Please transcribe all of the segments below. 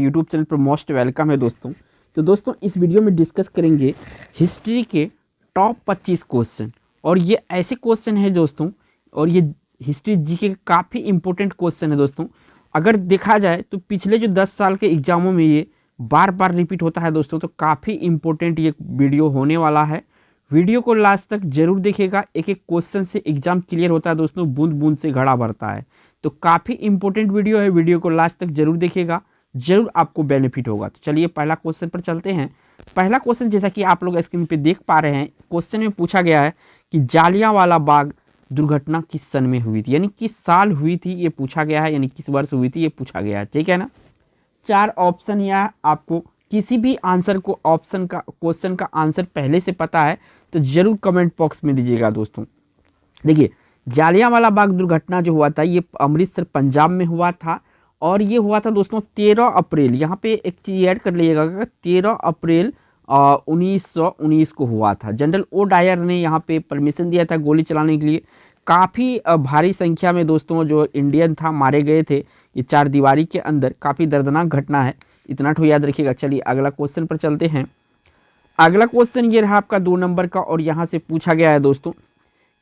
YouTube channel पर most welcome है दोस्तों। तो दोस्तों इस वीडियो में डिस्कस करेंगे हिस्ट्री के टॉप 25 क्वेश्चन। और ये ऐसे क्वेश्चन है दोस्तों, और ये हिस्ट्री जीके के काफ़ी इंपॉर्टेंट क्वेश्चन है दोस्तों। अगर देखा जाए तो पिछले जो 10 साल के एग्जामों में ये बार बार रिपीट होता है दोस्तों, तो काफ़ी इंपॉर्टेंट ये वीडियो होने वाला है। वीडियो को लास्ट तक जरूर देखिएगा। एक एक क्वेश्चन से एग्जाम क्लियर होता है दोस्तों, बूंद बूंद से घड़ा भरता है। तो काफ़ी इंपॉर्टेंट वीडियो है, वीडियो को लास्ट तक जरूर देखिएगा, जरूर आपको बेनिफिट होगा। तो चलिए पहला क्वेश्चन पर चलते हैं। पहला क्वेश्चन जैसा कि आप लोग स्क्रीन पे देख पा रहे हैं, क्वेश्चन में पूछा गया है कि जालियांवाला बाग दुर्घटना किस सन में हुई थी, यानी किस साल हुई थी ये पूछा गया है, यानी किस वर्ष हुई थी ये पूछा गया है। ठीक है ना। 4 ऑप्शन या आपको किसी भी आंसर को ऑप्शन का क्वेश्चन का आंसर पहले से पता है तो जरूर कमेंट बॉक्स में दीजिएगा दोस्तों। देखिए जालियांवाला बाग दुर्घटना जो हुआ था ये अमृतसर पंजाब में हुआ था, और ये हुआ था दोस्तों 13 अप्रैल। यहाँ पे एक चीज़ ऐड कर लीजिएगा, 13 अप्रैल 1919 को हुआ था। जनरल ओ डायर ने यहाँ पे परमिशन दिया था गोली चलाने के लिए। काफ़ी भारी संख्या में दोस्तों जो इंडियन था मारे गए थे ये चार दीवारी के अंदर। काफ़ी दर्दनाक घटना है, इतना तो याद रखिएगा। चलिए अगला क्वेश्चन पर चलते हैं। अगला क्वेश्चन ये रहा आपका 2 नंबर का, और यहाँ से पूछा गया है दोस्तों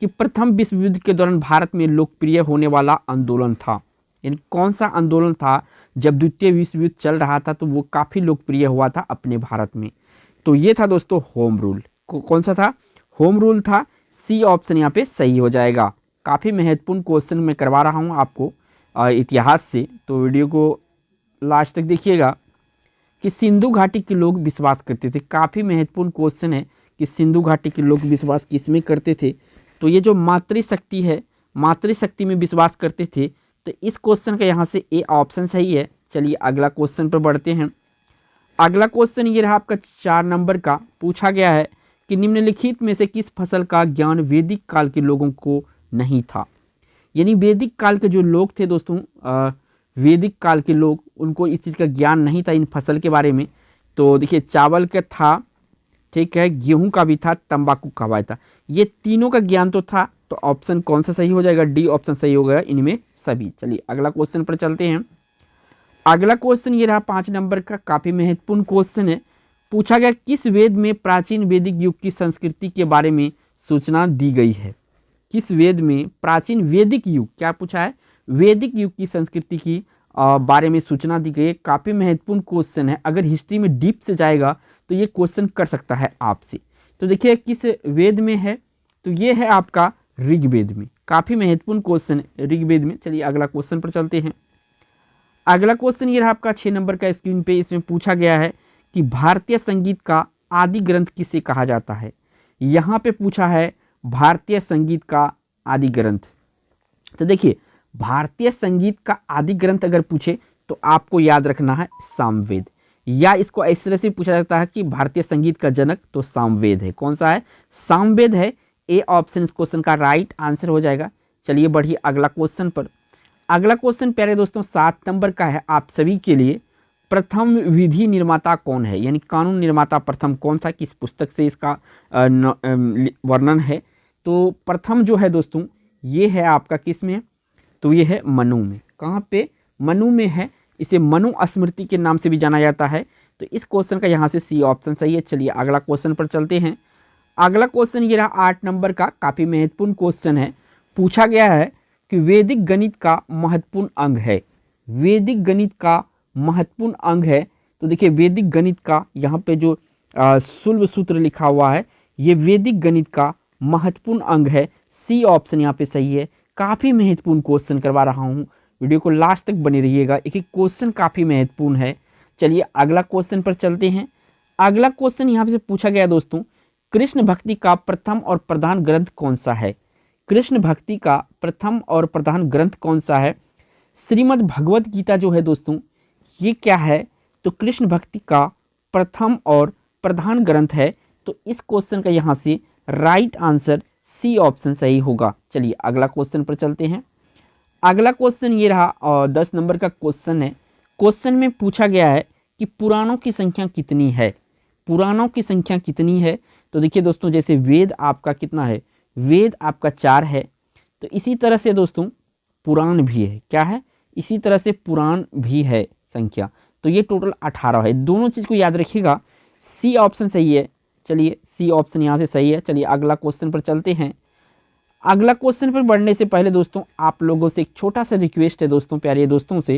कि प्रथम विश्व युद्ध के दौरान भारत में लोकप्रिय होने वाला आंदोलन था, यानी कौन सा आंदोलन था जब द्वितीय विश्व युद्ध चल रहा था तो वो काफ़ी लोकप्रिय हुआ था अपने भारत में। तो ये था दोस्तों होम रूल। कौन सा था? होम रूल था। सी ऑप्शन यहाँ पे सही हो जाएगा। काफ़ी महत्वपूर्ण क्वेश्चन मैं करवा रहा हूँ आपको इतिहास से, तो वीडियो को लास्ट तक देखिएगा। कि सिंधु घाटी के लोग विश्वास करते थे, काफ़ी महत्वपूर्ण क्वेश्चन है कि सिंधु घाटी के लोग विश्वास किस में करते थे, तो ये जो मातृशक्ति है, मातृशक्ति में विश्वास करते थे। तो इस क्वेश्चन का यहाँ से ए ऑप्शन सही है। चलिए अगला क्वेश्चन पर बढ़ते हैं। अगला क्वेश्चन ये रहा आपका 4 नंबर का। पूछा गया है कि निम्नलिखित में से किस फसल का ज्ञान वैदिक काल के लोगों को नहीं था, यानी वैदिक काल के जो लोग थे दोस्तों, वैदिक काल के लोग, उनको इस चीज़ का ज्ञान नहीं था इन फसल के बारे में। तो देखिए चावल का था, ठीक है, गेहूं का भी था, तंबाकू का भी था, ये तीनों का ज्ञान तो था। तो ऑप्शन कौन सा सही हो जाएगा? डी ऑप्शन सही हो गया इनमें सभी। चलिए अगला क्वेश्चन पर चलते हैं। अगला क्वेश्चन ये रहा 5 नंबर का, काफ़ी महत्वपूर्ण क्वेश्चन है। पूछा गया किस वेद में प्राचीन वैदिक युग की संस्कृति के बारे में सूचना दी गई है? किस वेद में प्राचीन वैदिक युग, क्या पूछा है? वैदिक युग की संस्कृति की बारे में सूचना दी गई है। काफ़ी महत्वपूर्ण क्वेश्चन है, अगर हिस्ट्री में डीप से जाएगा तो ये क्वेश्चन कर सकता है आपसे। तो देखिए किस वेद में है, तो ये है आपका ऋग्वेद में। काफ़ी महत्वपूर्ण क्वेश्चन है ऋग्वेद में। चलिए अगला क्वेश्चन पर चलते हैं। अगला क्वेश्चन ये रहा आपका 6 नंबर का स्क्रीन पे। इसमें पूछा गया है कि भारतीय संगीत का आदि ग्रंथ किसे कहा जाता है? यहाँ पे पूछा है भारतीय संगीत का आदि ग्रंथ। तो देखिए भारतीय संगीत का आदि ग्रंथ अगर पूछे तो आपको याद रखना है सामवेद, या इसको इस तरह से पूछा जाता है कि भारतीय संगीत का जनक तो सामवेद है। कौन सा है? सामवेद है। ए ऑप्शन इस क्वेश्चन का राइट आंसर हो जाएगा। चलिए बढ़िए अगला क्वेश्चन पर। अगला क्वेश्चन प्यारे दोस्तों 7 नंबर का है आप सभी के लिए। प्रथम विधि निर्माता कौन है, यानी कानून निर्माता प्रथम कौन था, किस पुस्तक से इसका वर्णन है? तो प्रथम जो है दोस्तों ये है आपका किस में? तो ये है मनु में। कहाँ पे? मनु में है। इसे मनु स्मृति के नाम से भी जाना जाता है। तो इस क्वेश्चन का यहाँ से सी ऑप्शन सही है। चलिए अगला क्वेश्चन पर चलते हैं। अगला क्वेश्चन ये रहा 8 नंबर का, काफ़ी महत्वपूर्ण क्वेश्चन है। पूछा गया है कि वैदिक गणित का महत्वपूर्ण अंग है। वैदिक गणित का महत्वपूर्ण अंग है। तो देखिए वैदिक गणित का यहाँ पे जो शुल्ब सूत्र लिखा हुआ है, ये वैदिक गणित का महत्वपूर्ण अंग है। सी ऑप्शन यहाँ पे सही है। काफ़ी महत्वपूर्ण क्वेश्चन करवा रहा हूँ, वीडियो को लास्ट तक बने रहिएगा, एक एक क्वेश्चन काफ़ी महत्वपूर्ण है। चलिए अगला क्वेश्चन पर चलते हैं। अगला क्वेश्चन यहाँ से पूछा गया दोस्तों, कृष्ण भक्ति का प्रथम और प्रधान ग्रंथ कौन सा है? कृष्ण भक्ति का प्रथम और प्रधान ग्रंथ कौन सा है? श्रीमद् भगवत गीता जो है दोस्तों ये क्या है? तो कृष्ण भक्ति का प्रथम और प्रधान ग्रंथ है। तो इस क्वेश्चन का यहाँ से राइट आंसर सी ऑप्शन सही होगा। चलिए अगला क्वेश्चन पर चलते हैं। अगला क्वेश्चन ये रहा और 10 नंबर का क्वेश्चन है। क्वेश्चन में पूछा गया है कि पुराणों की संख्या कितनी है? पुराणों की संख्या कितनी है? तो देखिए दोस्तों जैसे वेद आपका कितना है? वेद आपका 4 है। तो इसी तरह से दोस्तों पुराण भी है। क्या है? इसी तरह से पुराण भी है संख्या। तो ये टोटल 18 है। दोनों चीज़ को याद रखिएगा, सी ऑप्शन सही है। चलिए सी ऑप्शन यहाँ से सही है। चलिए अगला क्वेश्चन पर चलते हैं। अगला क्वेश्चन पर बढ़ने से पहले दोस्तों आप लोगों से एक छोटा सा रिक्वेस्ट है दोस्तों, प्यारे दोस्तों से,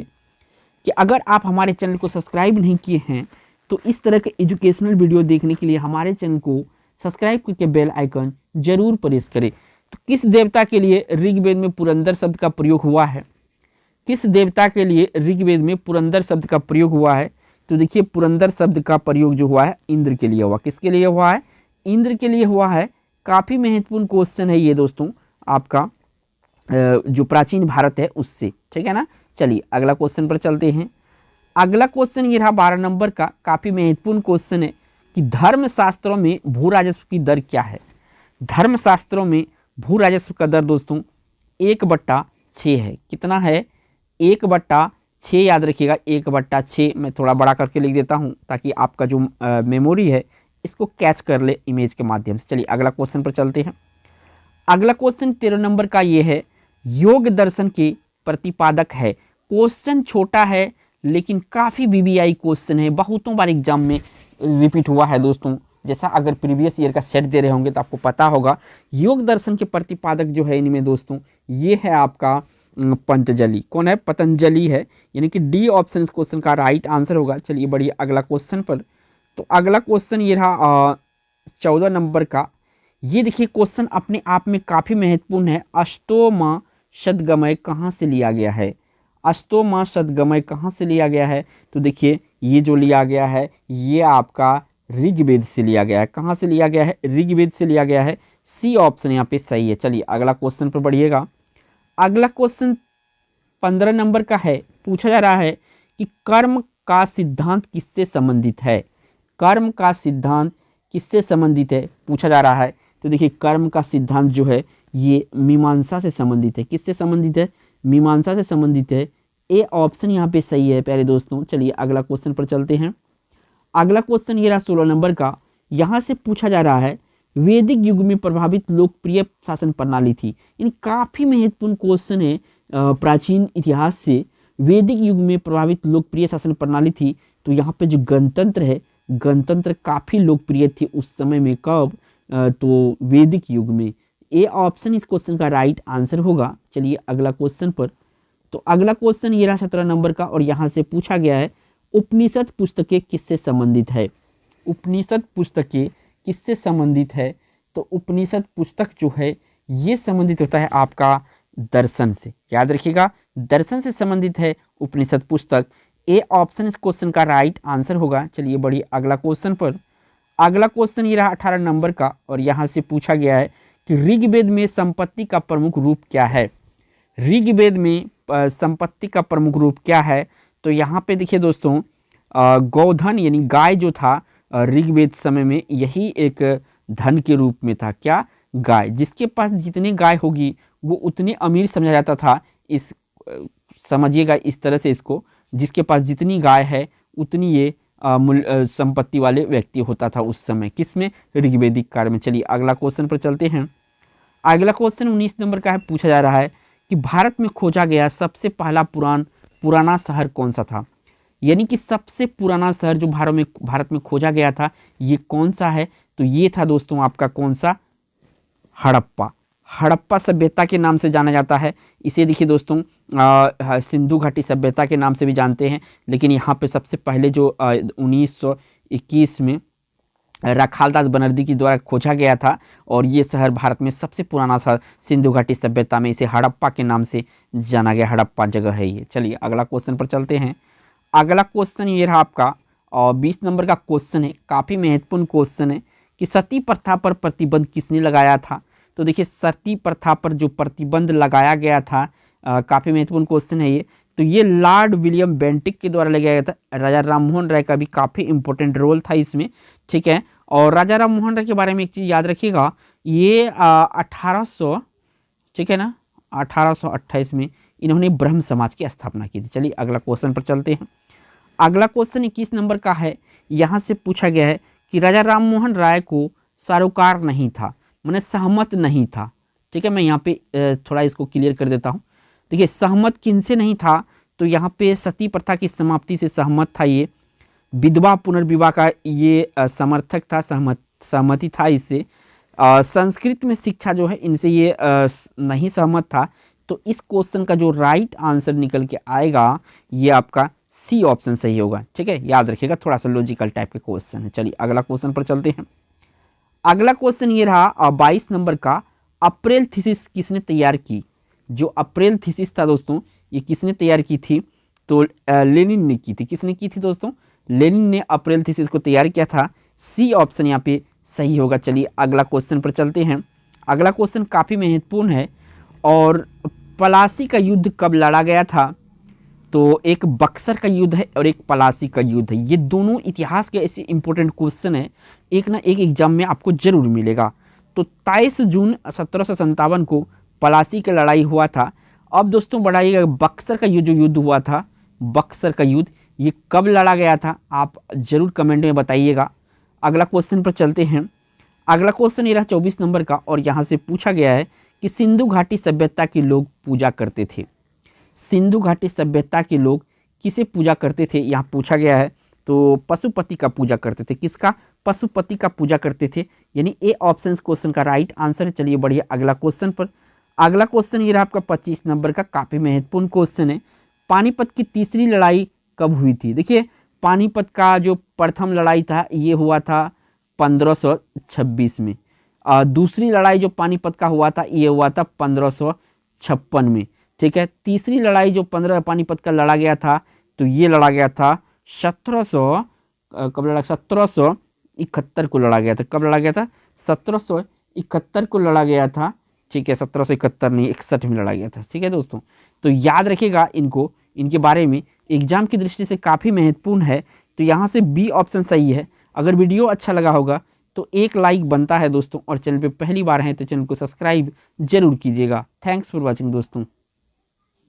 कि अगर आप हमारे चैनल को सब्सक्राइब नहीं किए हैं तो इस तरह के एजुकेशनल वीडियो देखने के लिए हमारे चैनल को सब्सक्राइब करके बेल आइकन जरूर प्रेस करें। तो किस देवता के लिए ऋग्वेद में पुरंदर शब्द का प्रयोग हुआ है? किस देवता के लिए ऋग्वेद में पुरंदर शब्द का प्रयोग हुआ है? तो देखिए पुरंदर शब्द का प्रयोग जो हुआ है इंद्र के लिए हुआ। किसके लिए हुआ है? इंद्र के लिए हुआ है। काफ़ी महत्वपूर्ण क्वेश्चन है ये दोस्तों आपका, जो प्राचीन भारत है उससे, ठीक है ना। चलिए अगला क्वेश्चन पर चलते हैं। अगला क्वेश्चन ये रहा 12 नंबर का, काफ़ी महत्वपूर्ण क्वेश्चन है कि धर्मशास्त्रों में भू राजस्व की दर क्या है? धर्मशास्त्रों में भू राजस्व का दर दोस्तों 1/6 है। कितना है? 1/6 याद रखिएगा, 1/6। मैं थोड़ा बड़ा करके लिख देता हूँ ताकि आपका जो मेमोरी है इसको कैच कर ले इमेज के माध्यम से। चलिए अगला क्वेश्चन पर चलते हैं। अगला क्वेश्चन 13 नंबर का ये है, योग दर्शन के प्रतिपादक है। क्वेश्चन छोटा है लेकिन काफ़ी बीबीआई क्वेश्चन है, बहुतों बार एग्जाम में रिपीट हुआ है दोस्तों। जैसा अगर प्रीवियस ईयर का सेट दे रहे होंगे तो आपको पता होगा। योग दर्शन के प्रतिपादक जो है इनमें दोस्तों ये है आपका पंतजलि। कौन है? पतंजलि है, यानी कि डी ऑप्शन इस क्वेश्चन का राइट आंसर होगा। चलिए बढ़िए अगला क्वेश्चन पर। तो अगला क्वेश्चन ये रहा 14 नंबर का। ये देखिए क्वेश्चन अपने आप में काफ़ी महत्वपूर्ण है। अष्टोमा शतगमय कहाँ से लिया गया है? अष्टोमा शतगमय कहाँ से लिया गया है? तो देखिए ये जो लिया गया है ये आपका ऋग्वेद से लिया गया है। कहाँ से लिया गया है? ऋग्वेद से लिया गया है। सी ऑप्शन यहाँ पे सही है। चलिए अगला क्वेश्चन पर बढ़िएगा। अगला क्वेश्चन 15 नंबर का है। पूछा जा रहा है कि कर्म का सिद्धांत किससे संबंधित है? कर्म का सिद्धांत किससे संबंधित है पूछा जा रहा है। तो देखिए कर्म का सिद्धांत जो है ये मीमांसा से संबंधित है। किससे संबंधित है? मीमांसा से संबंधित है। ए ऑप्शन यहाँ पे सही है प्यारे दोस्तों। चलिए अगला क्वेश्चन पर चलते हैं। अगला क्वेश्चन ये रहा 16 नंबर का। यहाँ से पूछा जा रहा है वैदिक युग में प्रभावित लोकप्रिय शासन प्रणाली थी। इन काफ़ी महत्वपूर्ण क्वेश्चन है प्राचीन इतिहास से। वैदिक युग में प्रभावित लोकप्रिय शासन प्रणाली थी। तो यहाँ पे जो गणतंत्र है, गणतंत्र काफ़ी लोकप्रिय थी उस समय में। कब? तो वैदिक युग में। ए ऑप्शन इस क्वेश्चन का राइट आंसर होगा। चलिए अगला क्वेश्चन पर। तो अगला क्वेश्चन ये रहा 17 नंबर का और यहाँ से पूछा गया है उपनिषद पुस्तकें किससे संबंधित है? उपनिषद पुस्तकें किससे संबंधित है? तो उपनिषद पुस्तक जो है ये संबंधित होता है आपका दर्शन से। याद रखिएगा दर्शन से संबंधित है उपनिषद पुस्तक। ए ऑप्शन इस क्वेश्चन का राइट आंसर होगा। चलिए बढ़िए अगला क्वेश्चन पर। अगला क्वेश्चन ये रहा 18 नंबर का और यहाँ से पूछा गया है कि ऋग्वेद में संपत्ति का प्रमुख रूप क्या है? ऋग्वेद में संपत्ति का प्रमुख रूप क्या है? तो यहाँ पे देखिए दोस्तों गौधन यानी गाय जो था ऋग्वेद समय में यही एक धन के रूप में था। क्या? गाय। जिसके पास जितनी गाय होगी वो उतनी अमीर समझा जाता था। इस समझिएगा इस तरह से इसको, जिसके पास जितनी गाय है उतनी ये संपत्ति वाले व्यक्ति होता था उस समय। किसमें? ऋग्वेदिक काल में। चलिए अगला क्वेश्चन पर चलते हैं। अगला क्वेश्चन 19 नंबर का है। पूछा जा रहा है कि भारत में खोजा गया सबसे पहला पुराना शहर कौन सा था? यानी कि सबसे पुराना शहर जो भारत में खोजा गया था ये कौन सा है? तो ये था दोस्तों आपका कौन सा? हड़प्पा। हड़प्पा सभ्यता के नाम से जाना जाता है इसे। देखिए दोस्तों सिंधु घाटी सभ्यता के नाम से भी जानते हैं, लेकिन यहाँ पे सबसे पहले जो 1921 में रखालदास बनर्जी के द्वारा खोजा गया था और ये शहर भारत में सबसे पुराना शहर सिंधु घाटी सभ्यता में इसे हड़प्पा के नाम से जाना गया। हड़प्पा जगह है ये। चलिए अगला क्वेश्चन पर चलते हैं। अगला क्वेश्चन ये रहा आपका और 20 नंबर का क्वेश्चन है। काफ़ी महत्वपूर्ण क्वेश्चन है कि सती प्रथा पर प्रतिबंध किसने लगाया था? तो देखिए सती प्रथा पर जो प्रतिबंध लगाया गया था काफ़ी महत्वपूर्ण क्वेश्चन है ये। तो ये लॉर्ड विलियम बेंटिक के द्वारा लगाया गया था। राजा राममोहन राय का भी काफ़ी इंपॉर्टेंट रोल था इसमें, ठीक है। और राजा राममोहन राय के बारे में एक चीज़ याद रखिएगा, ये 1800, ठीक है ना, 1828 में इन्होंने ब्रह्म समाज की स्थापना की थी। चलिए अगला क्वेश्चन पर चलते हैं। अगला क्वेश्चन 21 नंबर का है। यहाँ से पूछा गया है कि राजा राममोहन राय को सरोकार नहीं था, मैंने सहमत नहीं था, ठीक है। मैं यहाँ पे थोड़ा इसको क्लियर कर देता हूँ। देखिए सहमत किनसे नहीं था? तो यहाँ पे सती प्रथा की समाप्ति से सहमत था ये, विधवा पुनर्विवाह का ये समर्थक था, सहमति था इससे। संस्कृत में शिक्षा जो है इनसे ये नहीं सहमत था। तो इस क्वेश्चन का जो राइट आंसर निकल के आएगा ये आपका सी ऑप्शन सही होगा। ठीक है, याद रखिएगा, थोड़ा सा लॉजिकल टाइप के क्वेश्चन है। चलिए अगला क्वेश्चन पर चलते हैं। अगला क्वेश्चन ये रहा 22 नंबर का, अप्रैल थीसिस किसने तैयार की? जो अप्रैल थीसिस था दोस्तों ये किसने तैयार की थी? तो लेनिन ने की थी। किसने की थी दोस्तों? लेनिन ने अप्रैल थीसिस को तैयार किया था। सी ऑप्शन यहाँ पे सही होगा। चलिए अगला क्वेश्चन पर चलते हैं। अगला क्वेश्चन काफ़ी महत्वपूर्ण है। और पलासी का युद्ध कब लड़ा गया था? तो एक बक्सर का युद्ध है और एक पलासी का युद्ध है। ये दोनों इतिहास के ऐसे इंपॉर्टेंट क्वेश्चन है, एक ना एक एग्जाम में आपको जरूर मिलेगा। तो 23 जून 1757 को पलासी का लड़ाई हुआ था। अब दोस्तों बढ़ाइएगा, बक्सर का युद्ध जो युद्ध हुआ था, बक्सर का युद्ध ये कब लड़ा गया था? आप जरूर कमेंट में बताइएगा। अगला क्वेश्चन पर चलते हैं। अगला क्वेश्चन ये रहा 24 नंबर का, और यहाँ से पूछा गया है कि सिंधु घाटी सभ्यता के लोग पूजा करते थे। सिंधु घाटी सभ्यता के लोग किसे पूजा करते थे, यहाँ पूछा गया है। तो पशुपति का पूजा करते थे। किसका? पशुपति का पूजा करते थे, यानी ए ऑप्शन क्वेश्चन का राइट आंसर है। चलिए बढ़िए अगला क्वेश्चन पर। अगला क्वेश्चन ये रहा आपका 25 नंबर का, काफ़ी महत्वपूर्ण क्वेश्चन है। पानीपत की तीसरी लड़ाई कब हुई थी? देखिए पानीपत का जो प्रथम लड़ाई था ये हुआ था 1526 में। दूसरी लड़ाई जो पानीपत का हुआ था ये हुआ था 1556 में। ठीक है, तीसरी लड़ाई जो पानीपत का लड़ा गया था तो ये लड़ा गया था 1771 को लड़ा गया था। कब लड़ा गया था? 1771 को लड़ा गया था। ठीक है, 1771 नहीं 61 में लड़ा गया था। ठीक है दोस्तों, तो याद रखिएगा इनको, इनके बारे में एग्जाम की दृष्टि से काफ़ी महत्वपूर्ण है। तो यहाँ से बी ऑप्शन सही है। अगर वीडियो अच्छा लगा होगा तो एक लाइक बनता है दोस्तों, और चैनल पे पहली बार हैं तो चैनल को सब्सक्राइब जरूर कीजिएगा। थैंक्स फॉर वॉचिंग दोस्तों।